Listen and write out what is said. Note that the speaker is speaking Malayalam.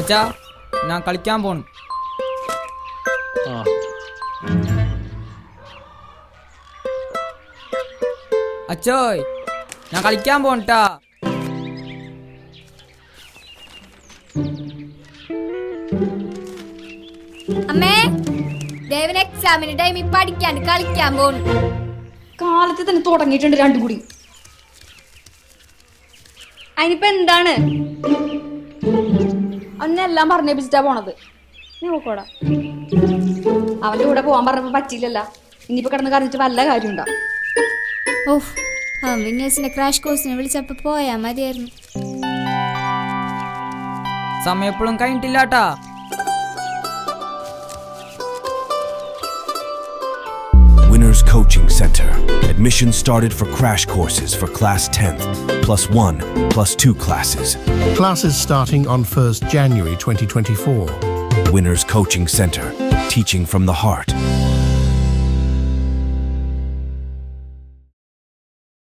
അച്ഛാ ഞാൻ കളിക്കാൻ പോണു. അച്ചോയ് ഞാൻ കളിക്കാൻ പോണട്ടാ. അമ്മേ ദേവന് എക്സാമിന് ടൈമിൽ പഠിക്കാണ്ട് കളിക്കാൻ പോണു. കാലത്ത് തന്നെ തുടങ്ങിയിട്ടുണ്ട് രണ്ടും കൂടി. അതിനിപ്പോ എന്താണ്? അന്നെല്ലാം പറഞ്ഞേപ്പിച്ചിട്ടാ പോണത്. നീ നോക്കോടാ, അവന്റെ കൂടെ പോവാൻ പറഞ്ഞപ്പോ പറ്റിയില്ലല്ല. ഇനിയിപ്പോ കിടന്ന് കറിഞ്ഞിട്ട് വല്ല കാര്യം ഉണ്ടാ. ഓഹ് അവൻ വിന്യാസിന്റെ ക്രാഷ് കോഴ്സിനെ വിളിച്ചപ്പോ പോയാ മതിയായിരുന്നു. സമയം എപ്പോഴും കഴിഞ്ഞിട്ടില്ലാട്ടാ. Winners Coaching Center. Admission started for crash courses for class 10th, +1, +2 classes. Classes starting on 1st January 2024. Winners Coaching Center. Teaching from the heart.